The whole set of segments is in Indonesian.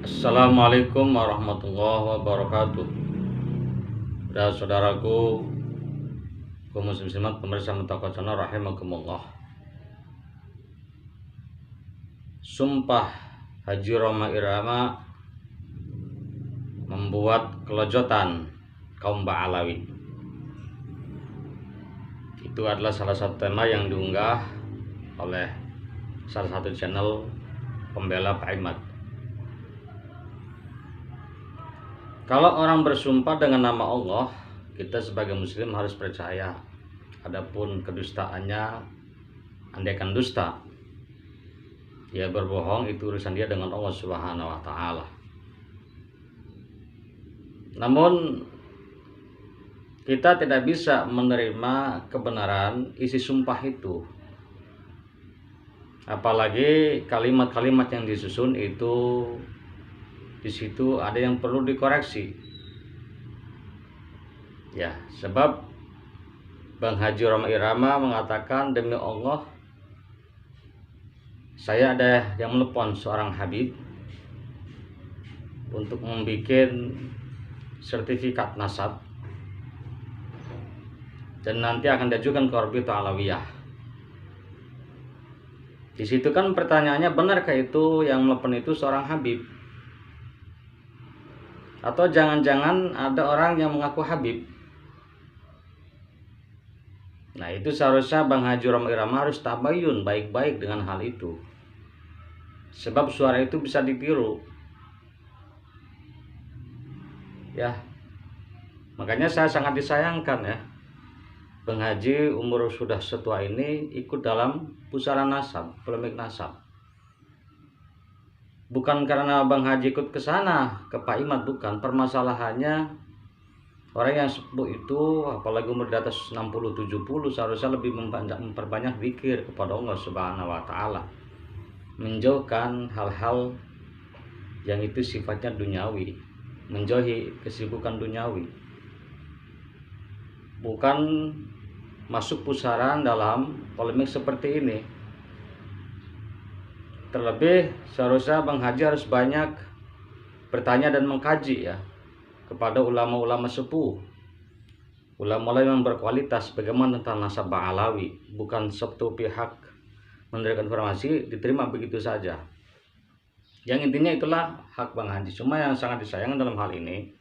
Assalamualaikum warahmatullahi wabarakatuh. Dan saudaraku, kaum muslimat pemirsa Muttaqwa Channel rahimakumullah. Sumpah Haji Rhoma Irama membuat kelojotan kaum Ba'alawi. Itu adalah salah satu tema yang diunggah oleh salah satu channel pembela Pak Imad. Kalau orang bersumpah dengan nama Allah, kita sebagai muslim harus percaya. Adapun kedustaannya, andaikan dusta, dia berbohong, itu urusan dia dengan Allah Subhanahu wa taala. Namun kita tidak bisa menerima kebenaran isi sumpah itu. Apalagi kalimat-kalimat yang disusun itu di situ ada yang perlu dikoreksi. Ya, sebab Bang Haji Rhoma Irama mengatakan, demi Allah, saya ada yang menelepon seorang Habib untuk membuat sertifikat nasab dan nanti akan diajukan ke Rabithah Alawiyah. Di situ kan pertanyaannya, benarkah itu yang menelepon itu seorang Habib? Atau jangan-jangan ada orang yang mengaku Habib? Nah, itu seharusnya Bang Haji Rhoma Irama harus tabayun baik-baik dengan hal itu. Sebab suara itu bisa ditiru. Ya. Makanya saya sangat disayangkan ya. Bang Haji umur sudah setua ini ikut dalam pusaran nasab, polemik nasab. Bukan karena Bang Haji ikut ke sana, ke Pak Imad, bukan. Permasalahannya orang yang sepuh itu, apalagi umur di atas 60-70, seharusnya lebih memperbanyak zikir kepada Allah Subhanahu wa taala. Menjauhkan hal-hal yang itu sifatnya duniawi, menjauhi kesibukan duniawi. Bukan masuk pusaran dalam polemik seperti ini. Terlebih seharusnya Bang Haji harus banyak bertanya dan mengkaji ya kepada ulama-ulama sepuh, ulama yang berkualitas, bagaimana tentang nasab Ba'alawi. Bukan satu pihak memberikan informasi diterima begitu saja. Yang intinya itulah hak Bang Haji. Cuma yang sangat disayangkan dalam hal ini,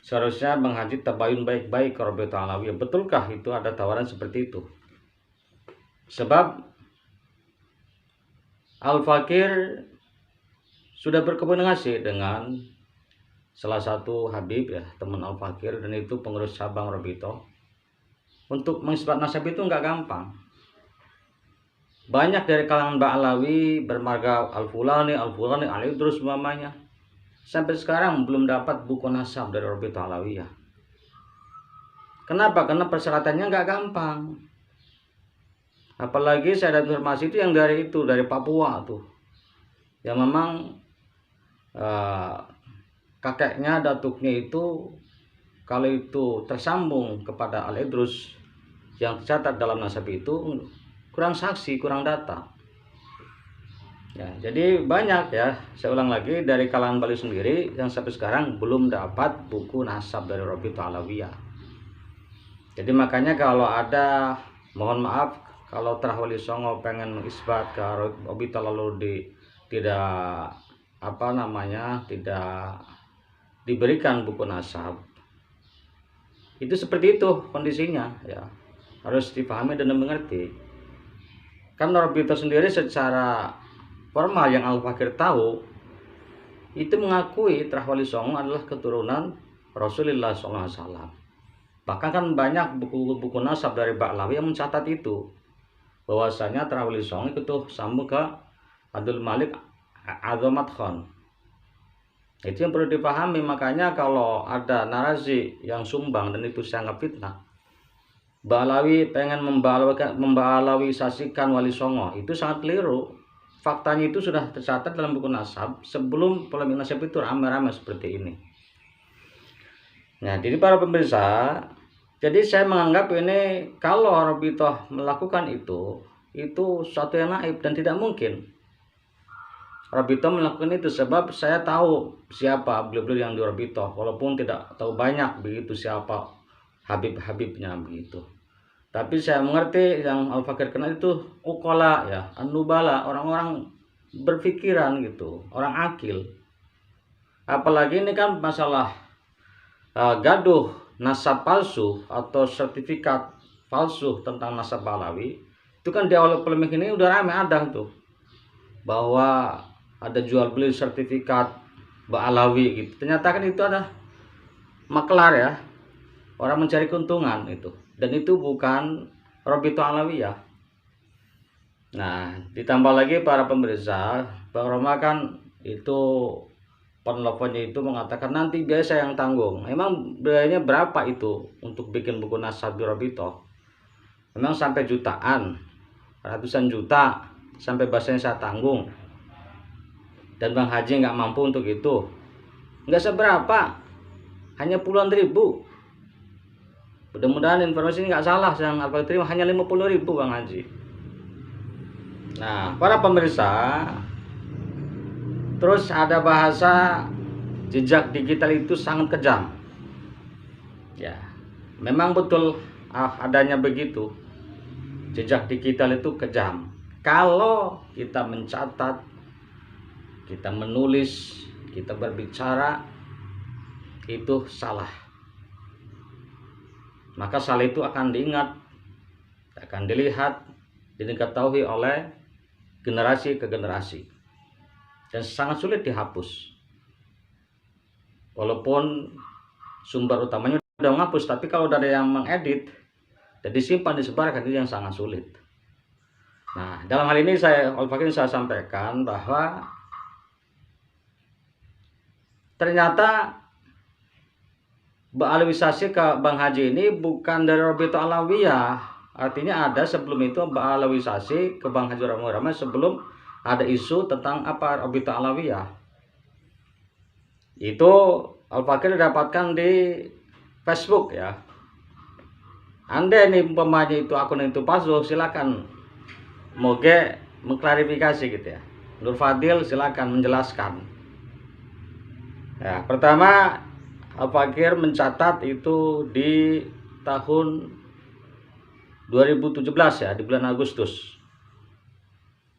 seharusnya Bang Haji tabayun baik-baik ke Rabithah Alawiyah. Betulkah itu ada tawaran seperti itu? Sebab Al-Fakir sudah berkomunikasi dengan salah satu Habib ya, teman Al-Fakir, dan itu pengurus cabang Rabithah. Untuk mengisbat nasab itu nggak gampang. Banyak dari kalangan Ba'alawi bermarga Al-Fulani, Al-Idrus umpamanya, sampai sekarang belum dapat buku nasab dari Rabithah Alawiyah. Kenapa? Karena persyaratannya nggak gampang. Apalagi saya dapat informasi itu yang dari Papua tuh, yang memang kakeknya, datuknya itu kalau itu tersambung kepada Al-Idrus yang tercatat dalam nasab itu kurang saksi, kurang data. Ya, jadi banyak ya, saya ulang lagi, dari kalangan Bali sendiri yang sampai sekarang belum dapat buku nasab dari Rabithah Alawiyah. Jadi makanya kalau ada, mohon maaf kalau Terah Wali Songo pengen mengisbat ke Rabithah lalu tidak diberikan buku nasab, itu seperti itu kondisinya ya, harus dipahami dan dimengerti. Kan Rabithah sendiri secara formal yang Al-Fakir tahu itu mengakui Terah Wali Songo adalah keturunan Rasulullah SAW. Bahkan kan banyak buku-buku nasab dari Ba'alawi yang mencatat itu, bahwasanya Terah Wali Songo itu sambung ke Abdul Malik Azamat Khan. Itu yang perlu dipahami. Makanya kalau ada narasi yang sumbang dan itu sangat fitnah, Ba'alawi pengen memba'alawisasikan Wali Songo, itu sangat keliru. Faktanya itu sudah tercatat dalam buku nasab sebelum polemik nasab itu ramai-ramai seperti ini. Nah, jadi para pemirsa, jadi saya menganggap ini kalau Rabithah melakukan itu suatu yang naib dan tidak mungkin. Robito melakukan itu sebab saya tahu siapa beliau-beliau yang di Robito, walaupun tidak tahu banyak begitu siapa Habib-habibnya begitu. Tapi saya mengerti yang Al-Fakir kenal itu ukola ya, anubala, orang-orang berpikiran gitu, orang akil. Apalagi ini kan masalah gaduh nasab palsu atau sertifikat palsu tentang nasab Ba'alawi. Itu kan di awal polemik ini udah rame ada tuh, bahwa ada jual beli sertifikat Ba'alawi gitu. Ternyata kan itu ada maklar ya, orang mencari keuntungan itu, dan itu bukan Robito Alawiyah. Nah, ditambah lagi para pemirsa, Bang Roma kan itu penelponnya itu mengatakan nanti biaya saya yang tanggung. Emang biayanya berapa itu untuk bikin buku nasab di Robito? Memang sampai jutaan, ratusan juta, sampai bahasanya saya tanggung. Dan Bang Haji nggak mampu untuk itu. Nggak seberapa, hanya puluhan ribu. Mudah-mudahan informasi ini nggak salah, yang apa terima hanya 50.000 Bang Haji. Nah, para pemirsa, terus ada bahasa jejak digital itu sangat kejam. Ya, memang betul adanya begitu. Jejak digital itu kejam. Kalau kita mencatat, kita menulis, kita berbicara, itu salah. Maka salah itu akan diingat, akan dilihat, diketahui oleh generasi ke generasi, dan sangat sulit dihapus. Walaupun sumber utamanya udah menghapus, tapi kalau ada yang mengedit dan disimpan, disebarkan, itu yang sangat sulit. Nah, dalam hal ini Al-Fakir saya sampaikan bahwa ternyata Ba'alawisasi ke Bang Haji ini bukan dari Robito Alawiyah. Artinya ada sebelum itu Ba'alawisasi ke Bang Haji Rama sebelum ada isu tentang apa Robito Alawiyah. Itu Al-Fakir dapatkan di Facebook ya. Anda ini umpamanya itu akun itu palsu, silakan moge mengklarifikasi gitu ya. Nur Fadil silakan menjelaskan. Ya, pertama Al-Fakir mencatat itu di tahun 2017 ya, di bulan Agustus.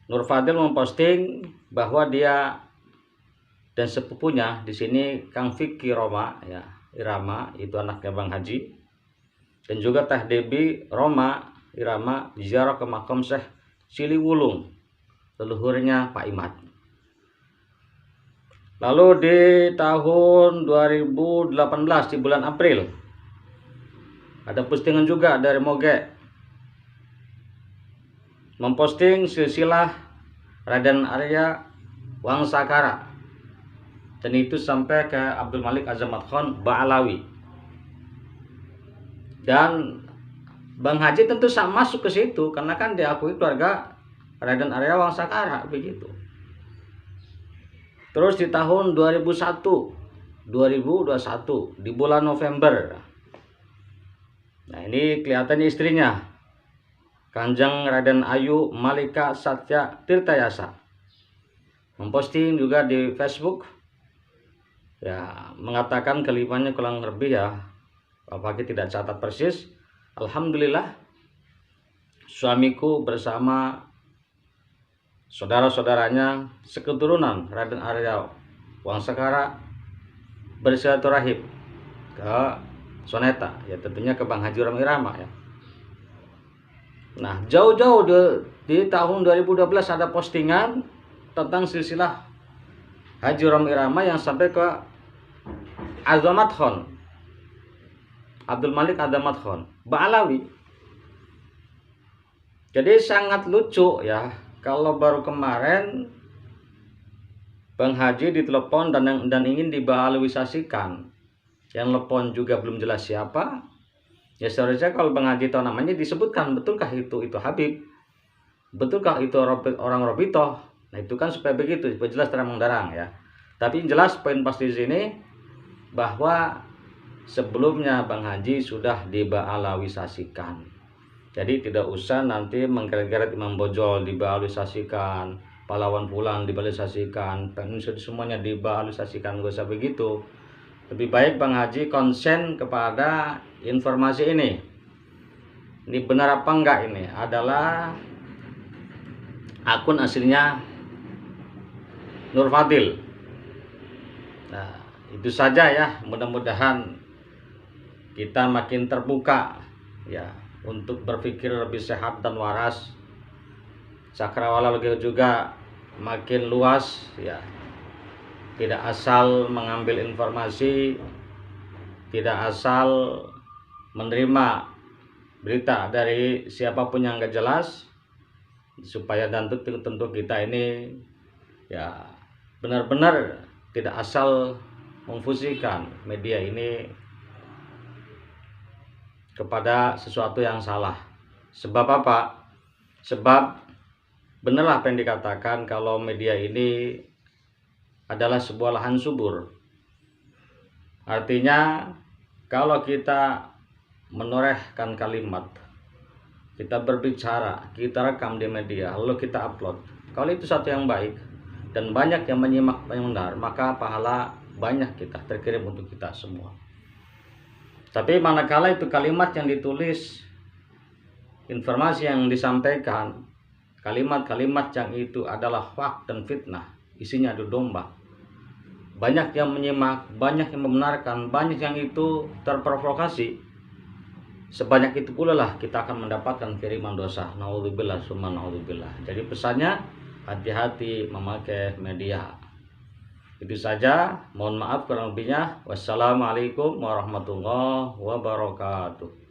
Nur Fadil memposting bahwa dia dan sepupunya di sini Kang Fikri Roma ya, Irama itu anaknya Bang Haji, dan juga Teh Debi Roma Irama ziarah ke makam Syekh Siliwulung, leluhurnya Pak Imad. Lalu di tahun 2018 di bulan April ada postingan juga dari Moge memposting silsilah Raden Arya Wangsakara, dan itu sampai ke Abdul Malik Azamat Khan Ba'alawi. Dan Bang Haji tentu masuk ke situ karena kan diakui keluarga Raden Arya Wangsakara begitu. Terus di tahun 2021 di bulan November. Nah, ini kelihatannya istrinya Kanjeng Raden Ayu Malika Satya Tirtayasa memposting juga di Facebook ya, mengatakan kelimanya kurang lebih ya, apalagi tidak catat persis. Alhamdulillah suamiku bersama saudara-saudaranya seketurunan Raden Arya Wangsakara bersilaturahim ke Soneta, ya tentunya ke Bang Haji Irama ya. Nah, jauh-jauh di tahun 2012 ada postingan tentang silsilah Haji Irama yang sampai ke Azamat Khan, Abdul Malik Azamat Khan Ba'alawi. Jadi sangat lucu ya, kalau baru kemarin Bang Haji ditelepon dan ingin diba'alawisasikan, yang telepon juga belum jelas siapa. Ya seharusnya kalau Bang Haji tahu namanya disebutkan, betulkah itu Habib, betulkah itu orang Robito. Nah itu kan supaya begitu, supaya jelas terang menderang ya. Tapi jelas poin pasti di sini bahwa sebelumnya Bang Haji sudah diba'alawisasikan. Jadi tidak usah nanti menggeret-geret Imam Bojol diba'alawisasikan, pahlawan pulang dibalisasikan, semuanya dibalisasikan, gak usah begitu. Lebih baik Bang Haji konsen kepada informasi ini. Ini benar apa enggak, ini adalah akun aslinya Nur Fadil. Nah, itu saja ya, mudah-mudahan kita makin terbuka ya untuk berpikir lebih sehat dan waras. Cakrawala juga makin luas ya. Tidak asal mengambil informasi, tidak asal menerima berita dari siapapun yang gak jelas, supaya tentu kita ini ya benar-benar tidak asal memfungsikan media ini kepada sesuatu yang salah. Sebab apa? Sebab benarlah apa yang dikatakan kalau media ini adalah sebuah lahan subur. Artinya kalau kita menorehkan kalimat, kita berbicara, kita rekam di media, lalu kita upload, kalau itu satu yang baik dan banyak yang menyimak, yang benar, maka pahala banyak kita terkirim untuk kita semua. Tapi manakala itu kalimat yang ditulis, informasi yang disampaikan, kalimat-kalimat yang itu adalah hoaks dan fitnah, isinya adu domba, banyak yang menyimak, banyak yang membenarkan, banyak yang itu terprovokasi, sebanyak itu pula lah kita akan mendapatkan kiriman dosa. Naudzubillah summa naudzubillah. Jadi pesannya, hati-hati memakai media. Itu saja, mohon maaf kurang lebihnya. Wassalamualaikum warahmatullahi wabarakatuh.